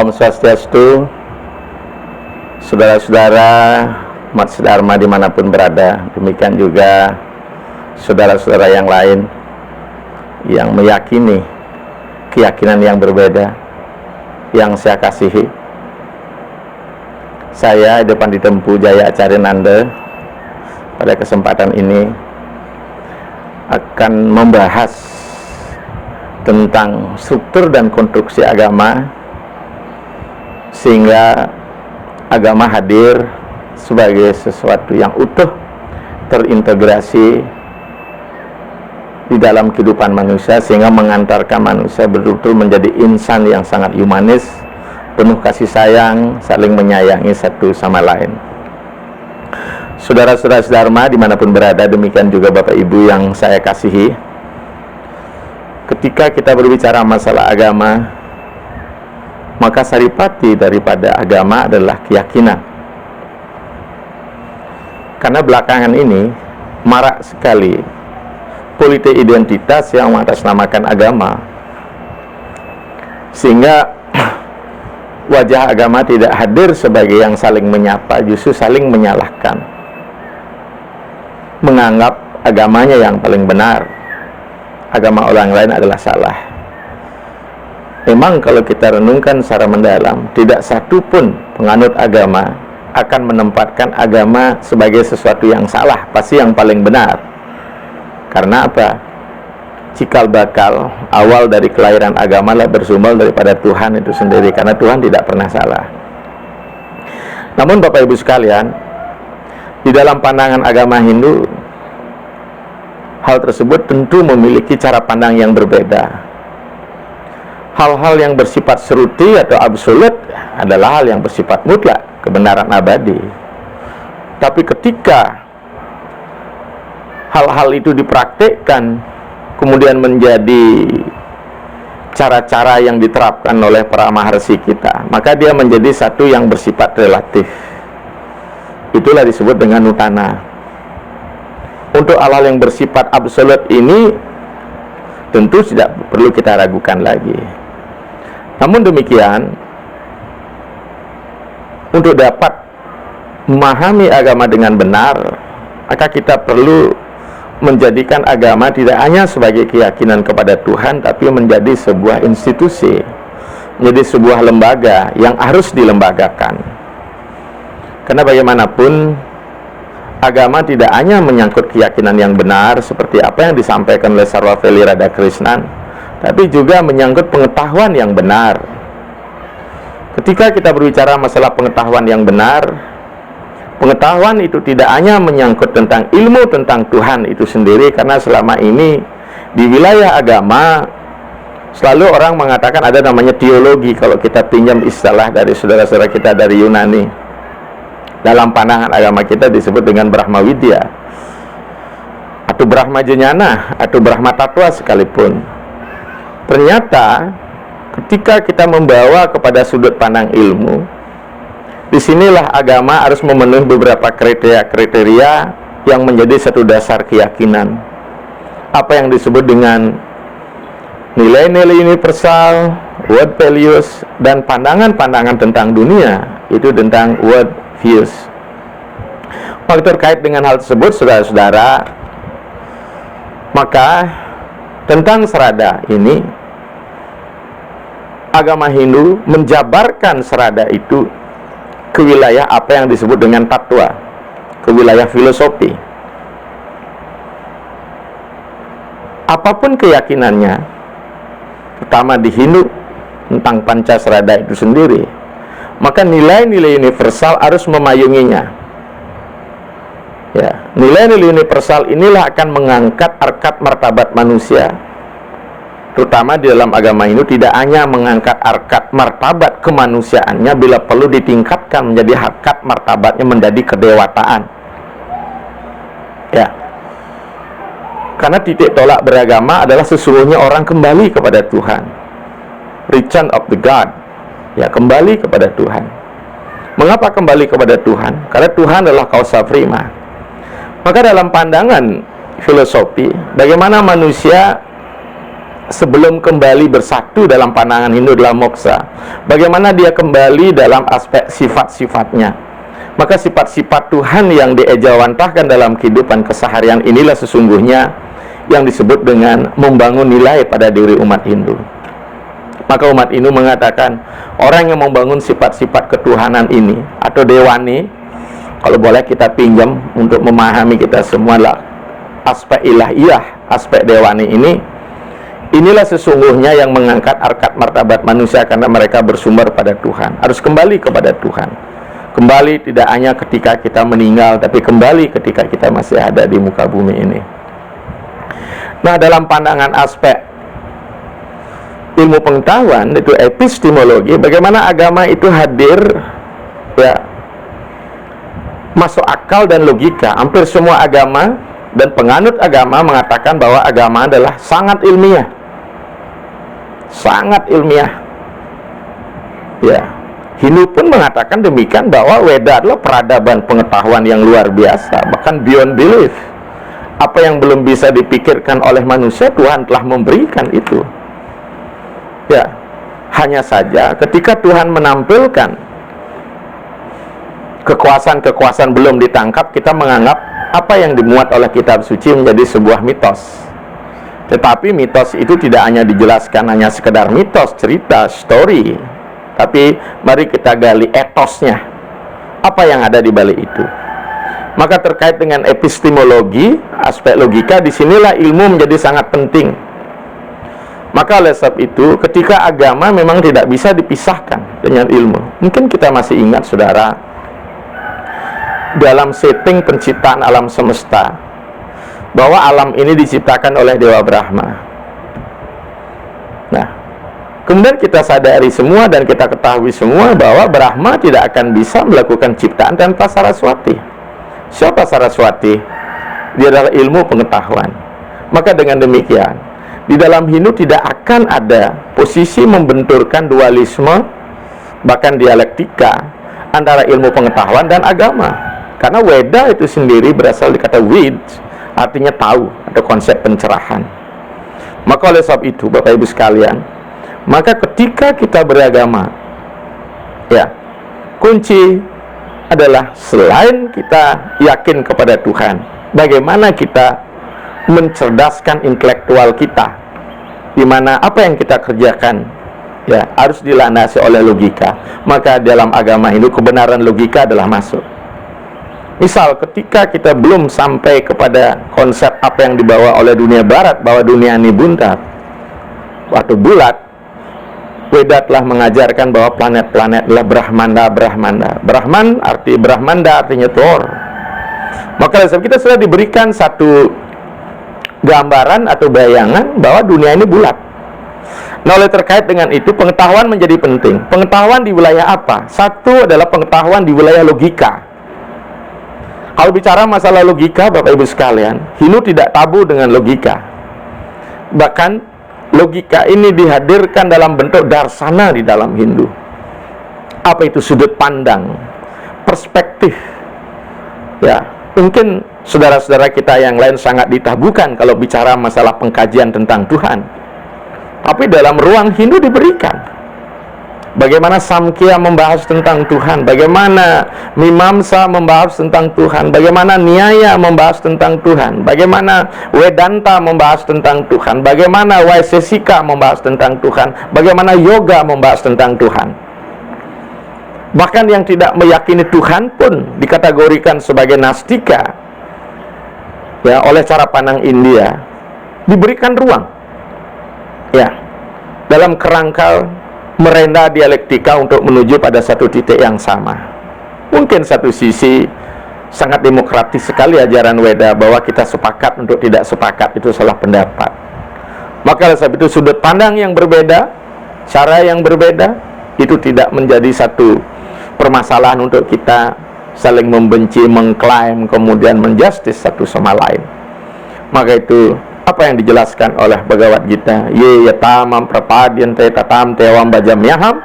Om Swastiastu, saudara-saudara umat sedharma dimanapun berada, demikian juga saudara-saudara yang lain yang meyakini keyakinan yang berbeda yang saya kasihi. Saya Pandita Empu Jaya Acarinanda pada kesempatan ini akan membahas tentang struktur dan konstruksi agama sehingga agama hadir sebagai sesuatu yang utuh, terintegrasi di dalam kehidupan manusia sehingga mengantarkan manusia betul-betul menjadi insan yang sangat humanis, penuh kasih sayang, saling menyayangi satu sama lain. Saudara-saudara sedharma dimanapun berada, demikian juga Bapak Ibu yang saya kasihi, ketika kita berbicara masalah agama, maka saripati daripada agama adalah keyakinan. Karena belakangan ini marak sekali politik identitas yang mengatasnamakan agama, sehingga wajah agama tidak hadir sebagai yang saling menyapa, justru saling menyalahkan, menganggap agamanya yang paling benar, agama orang lain adalah salah. Memang kalau kita renungkan secara mendalam, tidak satu pun penganut agama akan menempatkan agama sebagai sesuatu yang salah, pasti yang paling benar. Karena apa? Cikal bakal awal dari kelahiran agama lah bersumber daripada Tuhan itu sendiri, karena Tuhan tidak pernah salah. Namun Bapak Ibu sekalian, di dalam pandangan agama Hindu, hal tersebut tentu memiliki cara pandang yang berbeda. Hal-hal yang bersifat seruti atau absolut adalah hal yang bersifat mutlak, kebenaran abadi. Tapi ketika hal-hal itu dipraktikkan, kemudian menjadi cara-cara yang diterapkan oleh para maharsi kita, maka dia menjadi satu yang bersifat relatif. Itulah disebut dengan nutana. Untuk hal-hal yang bersifat absolut ini tentu tidak perlu kita ragukan lagi. Namun demikian, untuk dapat memahami agama dengan benar, maka kita perlu menjadikan agama tidak hanya sebagai keyakinan kepada Tuhan, tapi menjadi sebuah institusi, menjadi sebuah lembaga yang harus dilembagakan. Karena bagaimanapun agama tidak hanya menyangkut keyakinan yang benar seperti apa yang disampaikan oleh Sarvapalli Radhakrishnan, tapi juga menyangkut pengetahuan yang benar. Ketika kita berbicara masalah pengetahuan yang benar, pengetahuan itu tidak hanya menyangkut tentang ilmu tentang Tuhan itu sendiri, karena selama ini di wilayah agama selalu orang mengatakan ada namanya teologi, kalau kita pinjam istilah dari saudara-saudara kita dari Yunani. Dalam pandangan agama kita disebut dengan Brahma Widya atau Brahma Jnana atau Brahma Tatwa sekalipun. Ternyata ketika kita membawa kepada sudut pandang ilmu, disinilah agama harus memenuhi beberapa kriteria yang menjadi satu dasar keyakinan. Apa yang disebut dengan nilai-nilai universal, world values, dan pandangan-pandangan tentang dunia, itu tentang world views. Maka terkait dengan hal tersebut, saudara-saudara, maka tentang serada ini, agama Hindu menjabarkan serada itu ke wilayah apa yang disebut dengan tatwa, ke wilayah filosofi. Apapun keyakinannya, terutama di Hindu tentang Pancasrada itu sendiri, maka nilai-nilai universal harus memayunginya. Ya, nilai-nilai universal inilah akan mengangkat harkat martabat manusia. Terutama di dalam agama Hindu tidak hanya mengangkat harkat martabat kemanusiaannya, bila perlu ditingkatkan menjadi harkat martabatnya menjadi kedewataan. Ya. Karena titik tolak beragama adalah sesungguhnya orang kembali kepada Tuhan. Return of the God. Ya, kembali kepada Tuhan. Mengapa kembali kepada Tuhan? Karena Tuhan adalah causa prima. Maka dalam pandangan filosofi, bagaimana manusia sebelum kembali bersatu dalam pandangan Hindu adalah moksa. Bagaimana dia kembali dalam aspek sifat-sifatnya. Maka sifat-sifat Tuhan yang diejawantahkan dalam kehidupan keseharian inilah sesungguhnya yang disebut dengan membangun nilai pada diri umat Hindu. Maka umat Hindu mengatakan orang yang membangun sifat-sifat ketuhanan ini atau dewani, kalau boleh kita pinjam untuk memahami kita semua lah aspek ilahiyah, aspek dewani ini, inilah sesungguhnya yang mengangkat harkat martabat manusia karena mereka bersumber pada Tuhan. Harus kembali kepada Tuhan. Kembali tidak hanya ketika kita meninggal, tapi kembali ketika kita masih ada di muka bumi ini. Nah, dalam pandangan aspek ilmu pengetahuan, itu epistemologi, bagaimana agama itu hadir, ya, masuk akal dan logika. Hampir semua agama dan penganut agama mengatakan bahwa agama adalah sangat ilmiah. Sangat ilmiah. Ya, Hindu pun mengatakan demikian, bahwa Weda adalah peradaban pengetahuan yang luar biasa, bahkan beyond belief. Apa yang belum bisa dipikirkan oleh manusia, Tuhan telah memberikan itu. Ya, hanya saja ketika Tuhan menampilkan kekuasaan-kekuasaan belum ditangkap, kita menganggap apa yang dimuat oleh kitab suci menjadi sebuah mitos. Tetapi mitos itu tidak hanya dijelaskan hanya sekedar mitos, cerita, story, tapi mari kita gali etosnya. Apa yang ada di balik itu? Maka terkait dengan epistemologi, aspek logika, disinilah ilmu menjadi sangat penting. Maka oleh sebab itu, ketika agama memang tidak bisa dipisahkan dengan ilmu. Mungkin kita masih ingat, saudara, dalam setting penciptaan alam semesta, bahwa alam ini diciptakan oleh Dewa Brahma. Nah, kemudian kita sadari semua dan kita ketahui semua bahwa Brahma tidak akan bisa melakukan ciptaan tanpa Saraswati. Siapa Saraswati? Dia adalah ilmu pengetahuan. Maka dengan demikian, di dalam Hindu tidak akan ada posisi membenturkan dualisme, bahkan dialektika antara ilmu pengetahuan dan agama. Karena Weda itu sendiri berasal dari kata Ved, artinya tahu, atau konsep pencerahan. Maka oleh sebab itu, Bapak Ibu sekalian, maka ketika kita beragama, ya, kunci adalah selain kita yakin kepada Tuhan, bagaimana kita mencerdaskan intelektual kita, di mana apa yang kita kerjakan, ya, harus dilandasi oleh logika. Maka dalam agama Hindu kebenaran logika adalah masuk. Misal ketika kita belum sampai kepada konsep apa yang dibawa oleh dunia barat, bahwa dunia ini buntar atau bulat, Weda telah mengajarkan bahwa planet-planet adalah Brahmanda. Brahman arti Brahmanda artinya Thor. Maka kita sudah diberikan satu gambaran atau bayangan bahwa dunia ini bulat. Nah, oleh terkait dengan itu pengetahuan menjadi penting. Pengetahuan di wilayah apa? Satu adalah pengetahuan di wilayah logika. Kalau bicara masalah logika, Bapak Ibu sekalian, Hindu tidak tabu dengan logika. Bahkan logika ini dihadirkan dalam bentuk darsana di dalam Hindu. Apa itu? Sudut pandang, perspektif. Ya, mungkin saudara-saudara kita yang lain sangat ditabukan kalau bicara masalah pengkajian tentang Tuhan. Tapi dalam ruang Hindu diberikan. Bagaimana Samkhya membahas tentang Tuhan, bagaimana Mimamsa membahas tentang Tuhan, bagaimana Nyaya membahas tentang Tuhan, bagaimana Vedanta membahas tentang Tuhan, bagaimana Vaisesika membahas tentang Tuhan, bagaimana Yoga membahas tentang Tuhan. Bahkan yang tidak meyakini Tuhan pun dikategorikan sebagai Nastika, ya, oleh cara pandang India, diberikan ruang, ya, dalam kerangka merenda dialektika untuk menuju pada satu titik yang sama. Mungkin satu sisi sangat demokratis sekali ajaran Weda, bahwa kita sepakat untuk tidak sepakat itu salah pendapat. Maka sebab itu sudut pandang yang berbeda, cara yang berbeda, itu tidak menjadi satu permasalahan untuk kita saling membenci, mengklaim, kemudian menjustis satu sama lain. Maka itu apa yang dijelaskan oleh Bhagavad Gita, ye yatamam prapadyante tatam tewam bajamyaham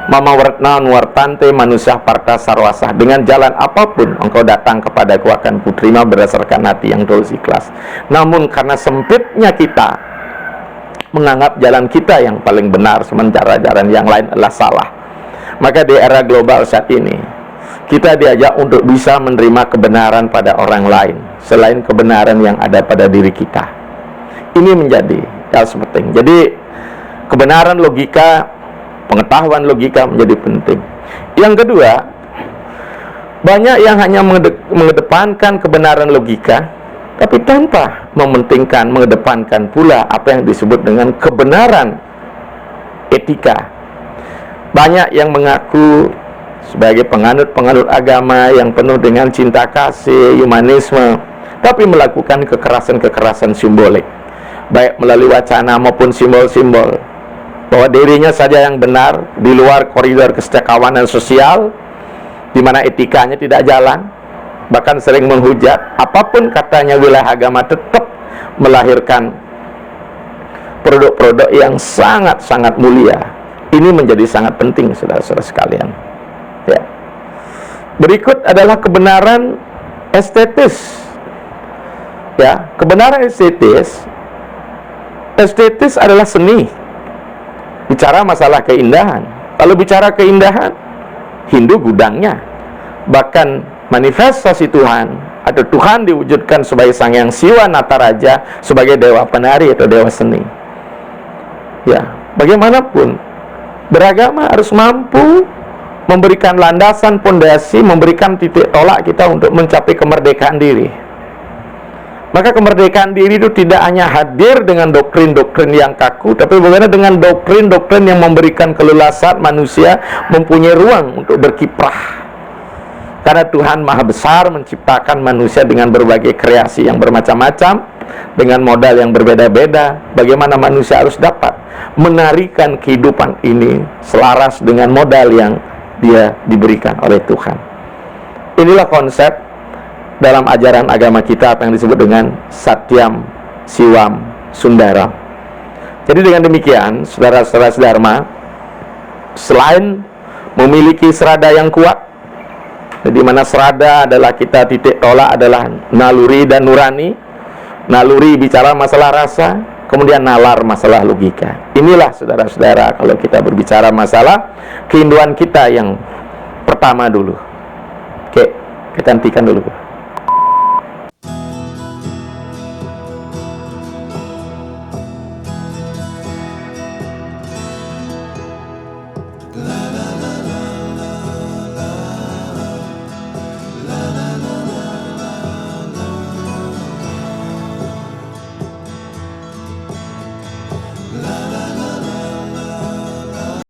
mama wartnan wartante manusia parta sarwasah. Dengan jalan apapun engkau datang kepadaku akan kuterima berdasarkan hati yang tulus ikhlas. Namun karena sempitnya kita menganggap jalan kita yang paling benar, sementara jalan yang lain adalah salah. Maka di era global saat ini, kita diajak untuk bisa menerima kebenaran pada orang lain selain kebenaran yang ada pada diri kita. Ini menjadi hal penting. Jadi kebenaran logika, pengetahuan logika menjadi penting. Yang kedua, banyak yang hanya mengedepankan kebenaran logika, tapi tanpa mementingkan, mengedepankan pula apa yang disebut dengan kebenaran etika. Banyak yang mengaku sebagai penganut agama yang penuh dengan cinta kasih, humanisme, tapi melakukan kekerasan-kekerasan simbolik, baik melalui wacana maupun simbol-simbol, bahwa dirinya saja yang benar di luar koridor kesejahteraan sosial, di mana etikanya tidak jalan, bahkan sering menghujat apapun katanya wilayah agama, tetap melahirkan produk-produk yang sangat-sangat mulia. Ini menjadi sangat penting, saudara-saudara sekalian. Ya. Berikut adalah kebenaran estetis. Ya, kebenaran estetis adalah seni. Bicara masalah keindahan. Kalau bicara keindahan, Hindu gudangnya. Bahkan manifestasi Tuhan atau Tuhan diwujudkan sebagai Sang Hyang Siwa Nataraja, sebagai dewa penari atau dewa seni. Ya, bagaimanapun beragama harus mampu memberikan landasan, pondasi, memberikan titik tolak kita untuk mencapai kemerdekaan diri. Maka kemerdekaan diri itu tidak hanya hadir dengan doktrin-doktrin yang kaku, tapi bagaimana dengan doktrin-doktrin yang memberikan keleluasaan manusia mempunyai ruang untuk berkiprah. Karena Tuhan Maha Besar menciptakan manusia dengan berbagai kreasi yang bermacam-macam, dengan modal yang berbeda-beda. Bagaimana manusia harus dapat menarikan kehidupan ini selaras dengan modal yang dia diberikan oleh Tuhan. Inilah konsep dalam ajaran agama kita, apa yang disebut dengan Satyam Siwam Sundaram. Jadi dengan demikian, saudara-saudara Dharma, selain memiliki serada yang kuat, di mana serada adalah kita titik tolak adalah naluri dan nurani. Naluri bicara masalah rasa, kemudian nalar masalah logika. Inilah saudara-saudara kalau kita berbicara masalah keinduan kita yang pertama dulu. Oke, kita hentikan dulu.